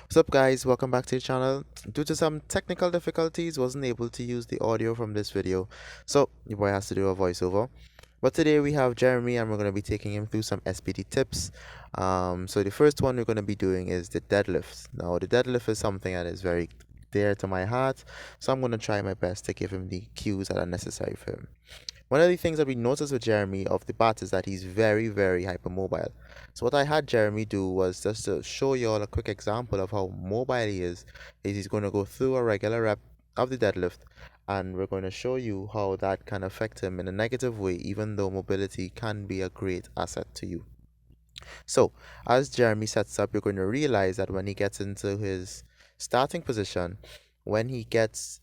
What's up, guys? Welcome back to the channel. Due to some technical difficulties, wasn't able to use the audio from this video, so your boy has to do a voiceover. But today we have Jeremy, and we're going to be taking him through some SPT tips. So the first one we're going to be doing is the deadlift. Now, the deadlift is something that is very dear to my heart, so I'm going to try my best to give him the cues that are necessary for him. One of the things that we noticed with Jeremy off the bat is that he's very, very hypermobile. So what I had Jeremy do was just to show you all a quick example of how mobile he is he's going to go through a regular rep of the deadlift, and we're going to show you how that can affect him in a negative way, even though mobility can be a great asset to you. So as Jeremy sets up, you're going to realize that when he gets into his starting position, when he gets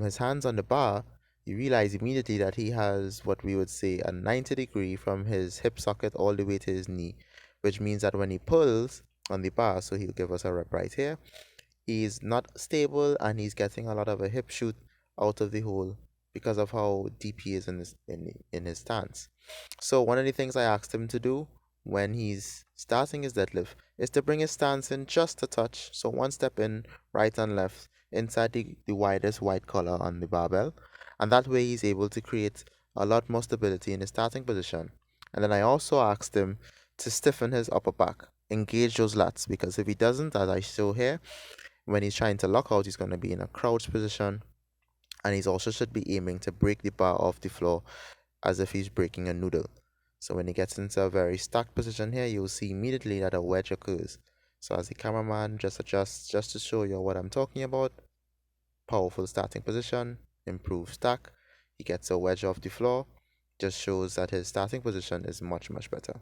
his hands on the bar, you realize immediately that he has what we would say a 90-degree from his hip socket all the way to his knee, which means that when he pulls on the bar, so he'll give us a rep right here, he's not stable and he's getting a lot of a hip shoot out of the hole because of how deep he is in his stance. So one of the things I asked him to do when he's starting his deadlift is to bring his stance in just a touch. So one step in, right and left, inside the widest white collar on the barbell. And that way he's able to create a lot more stability in his starting position. And then I also asked him to stiffen his upper back, engage those lats, because if he doesn't, as I show here, when he's trying to lock out, he's going to be in a crouch position, and he's also should be aiming to break the bar off the floor as if he's breaking a noodle. So when he gets into a very stacked position here, you'll see immediately that a wedge occurs. So as the cameraman just adjusts just to show you what I'm talking about, powerful starting position, improved stack, he gets a wedge off the floor, just shows that his starting position is much, much better.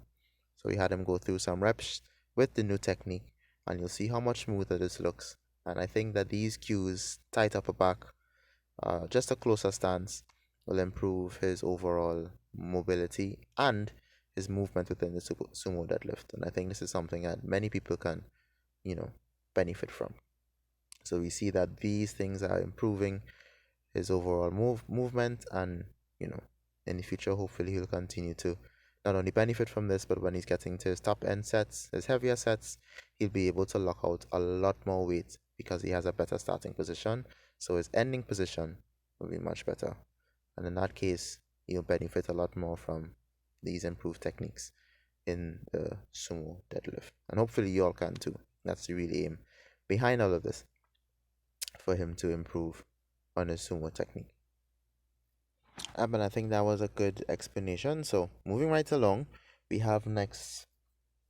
So we had him go through some reps with the new technique, and you'll see how much smoother this looks. And I think that these cues, tight upper back, just a closer stance, will improve his overall mobility and his movement within the sumo deadlift. And I think this is something that many people can, benefit from. So we see that these things are improving his overall movement, and in the future, hopefully, he'll continue to not only benefit from this, but when he's getting to his top end sets, his heavier sets, he'll be able to lock out a lot more weight because he has a better starting position. So his ending position will be much better. And in that case, he'll benefit a lot more from these improved techniques in the sumo deadlift. And hopefully you all can too. That's the real aim behind all of this, for him to improve on his sumo technique. But I think that was a good explanation. So moving right along, we have next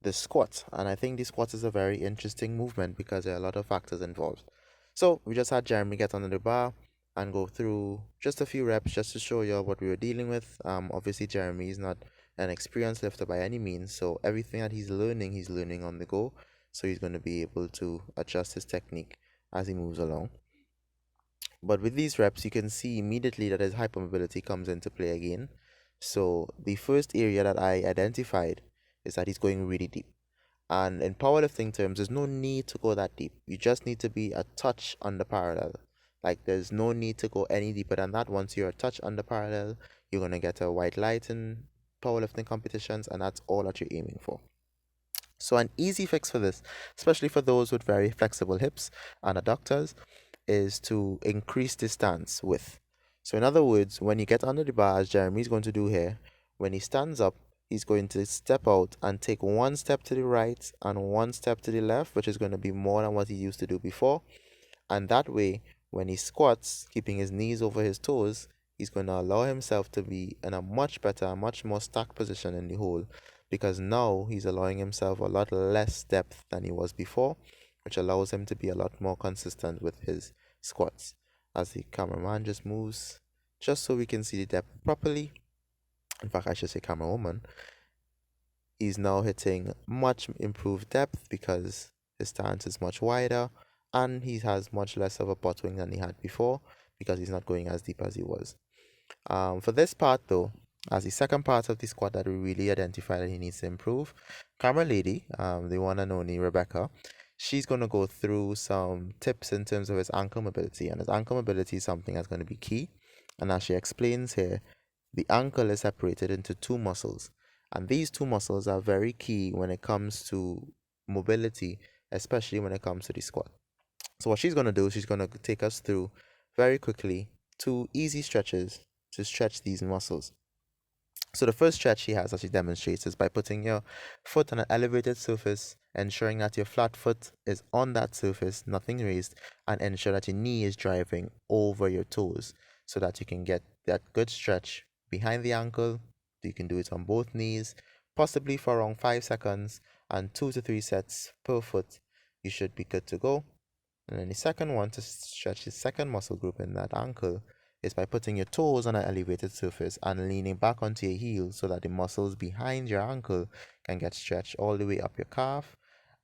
the squat. And I think the squat is a very interesting movement because there are a lot of factors involved. So we just had Jeremy get under the bar and go through just a few reps just to show you what we were dealing with. Obviously Jeremy is not an experienced lifter by any means, so everything that he's learning on the go. So he's going to be able to adjust his technique as he moves along. But with these reps, you can see immediately that his hypermobility comes into play again. So the first area that I identified is that he's going really deep. And in powerlifting terms, there's no need to go that deep. You just need to be a touch under parallel. Like there's no need to go any deeper than that. Once you're a touch under parallel, you're going to get a white light in powerlifting competitions, and that's all that you're aiming for. So an easy fix for this, especially for those with very flexible hips and adductors, is to increase the stance width. So in other words, when you get under the bar, as Jeremy's going to do here, when he stands up, he's going to step out and take one step to the right and one step to the left, which is going to be more than what he used to do before. And that way, when he squats, keeping his knees over his toes, he's going to allow himself to be in a much better, much more stacked position in the hole, because now he's allowing himself a lot less depth than he was before, which allows him to be a lot more consistent with his squats. As the cameraman just moves, just so we can see the depth properly. In fact, I should say camerawoman. He's now hitting much improved depth because his stance is much wider, and he has much less of a butt wing than he had before because he's not going as deep as he was. For this part though, as the second part of the squat that we really identify that he needs to improve, camera lady, the one and only Rebecca, she's going to go through some tips in terms of his ankle mobility, and his ankle mobility is something that's going to be key. And as she explains here, the ankle is separated into two muscles, and these two muscles are very key when it comes to mobility, especially when it comes to the squat. So what she's going to do, she's going to take us through very quickly two easy stretches to stretch these muscles. So the first stretch she has that she demonstrates is by putting your foot on an elevated surface, ensuring that your flat foot is on that surface, nothing raised, and ensure that your knee is driving over your toes so that you can get that good stretch behind the ankle. You can do it on both knees, possibly for around 5 seconds, and 2 to 3 sets per foot. You should be good to go. And then the second one to stretch the second muscle group in that ankle is by putting your toes on an elevated surface and leaning back onto your heels so that the muscles behind your ankle can get stretched all the way up your calf.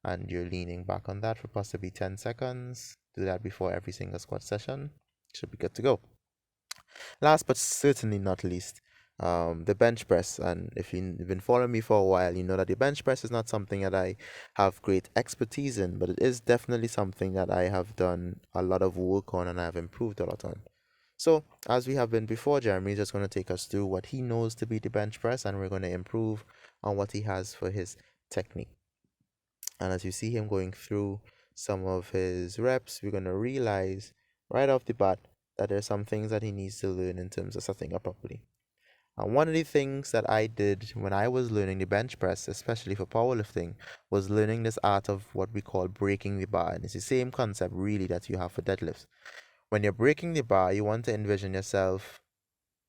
And you're leaning back on that for possibly 10 seconds. Do that before every single squat session. Should be good to go. Last but certainly not least, the bench press. And if you've been following me for a while, you know that the bench press is not something that I have great expertise in, but it is definitely something that I have done a lot of work on and I have improved a lot on. So, as we have been before, Jeremy is just going to take us through what he knows to be the bench press, and we're going to improve on what he has for his technique. And as you see him going through some of his reps, we're going to realize right off the bat that there's some things that he needs to learn in terms of setting up properly. And one of the things that I did when I was learning the bench press, especially for powerlifting, was learning this art of what we call breaking the bar. And it's the same concept really that you have for deadlifts. When you're breaking the bar, you want to envision yourself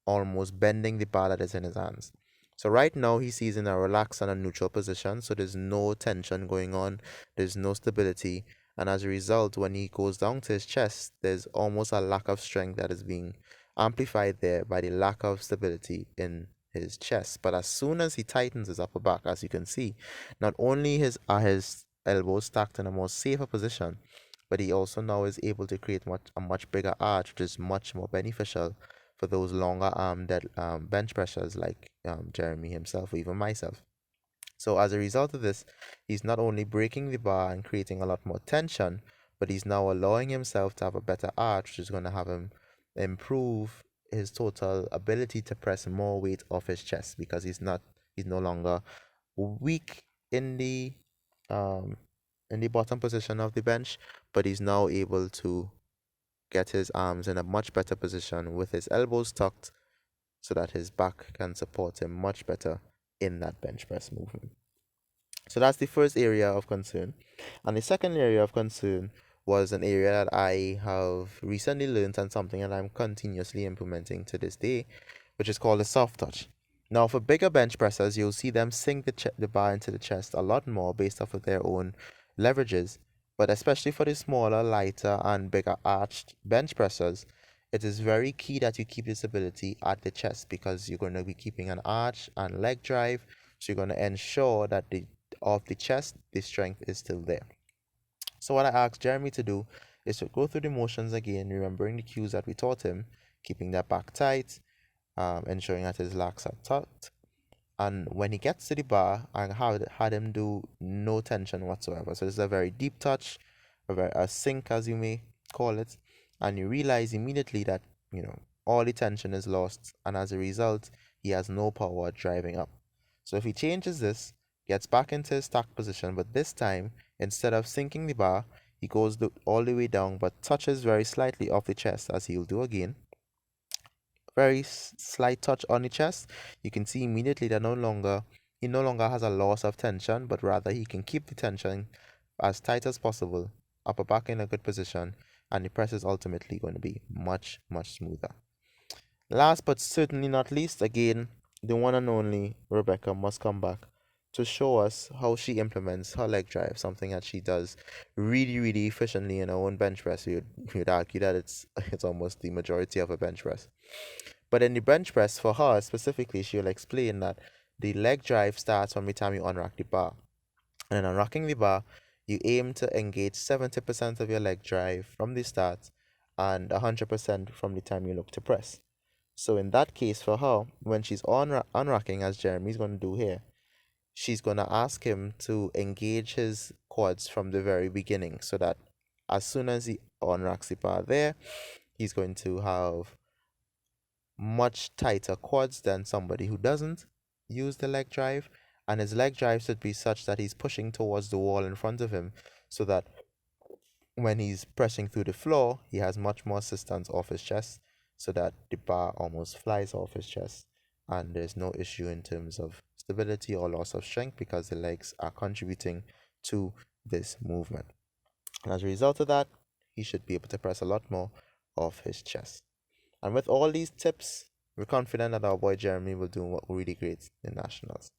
almost bending the bar that is in his hands. So right now he sees in a relaxed and a neutral position, so there's no tension going on, there's no stability, and as a result, when he goes down to his chest, there's almost a lack of strength that is being amplified there by the lack of stability in his chest. But as soon as he tightens his upper back, as you can see, not only are his elbows stacked in a more safer position, but he also now is able to create a much bigger arch, which is much more beneficial for those longer bench pressures like Jeremy himself or even myself. So as a result of this, he's not only breaking the bar and creating a lot more tension, but he's now allowing himself to have a better arch, which is going to have him improve his total ability to press more weight off his chest because he's no longer weak um in the bottom position of the bench, but he's now able to get his arms in a much better position with his elbows tucked so that his back can support him much better in that bench press movement. So that's the first area of concern. And the second area of concern was an area that I have recently learned and something that I'm continuously implementing to this day, which is called a soft touch. Now, for bigger bench pressers, you'll see them sink the bar into the chest a lot more based off of their own leverages. But especially for the smaller, lighter, and bigger arched bench pressers, it is very key that you keep this ability at the chest because you're going to be keeping an arch and leg drive. So you're going to ensure that of the chest, the strength is still there. So what I asked Jeremy to do is to go through the motions again, remembering the cues that we taught him, keeping that back tight, ensuring that his lats are tucked. And when he gets to the bar, I had him do no tension whatsoever. So this is a very deep touch, a sink as you may call it. And you realize immediately that, all the tension is lost. And as a result, he has no power driving up. So if he changes this, gets back into his stacked position, but this time, instead of sinking the bar, he goes all the way down, but touches very slightly off the chest, as he'll do again. Very slight touch on the chest. You can see immediately that he no longer has a loss of tension, but rather he can keep the tension as tight as possible, upper back in a good position, and the press is ultimately going to be much, much smoother. Last but certainly not least, again, the one and only Rebecca must come back to show us how she implements her leg drive, something that she does really, really efficiently in her own bench press. You'd argue that it's almost the majority of a bench press. But in the bench press, for her specifically, she'll explain that the leg drive starts from the time you unrack the bar. And in unracking the bar, you aim to engage 70% of your leg drive from the start and 100% from the time you look to press. So in that case, for her, when she's unracking, as Jeremy's going to do here, she's going to ask him to engage his quads from the very beginning so that as soon as he unracks the bar there, he's going to have much tighter quads than somebody who doesn't use the leg drive. and his leg drive should be such that he's pushing towards the wall in front of him, so that when he's pressing through the floor, he has much more assistance off his chest, so that the bar almost flies off his chest, and there's no issue in terms of stability or loss of strength because the legs are contributing to this movement. And as a result of that, he should be able to press a lot more off his chest. And with all these tips, we're confident that our boy Jeremy will do really great in nationals.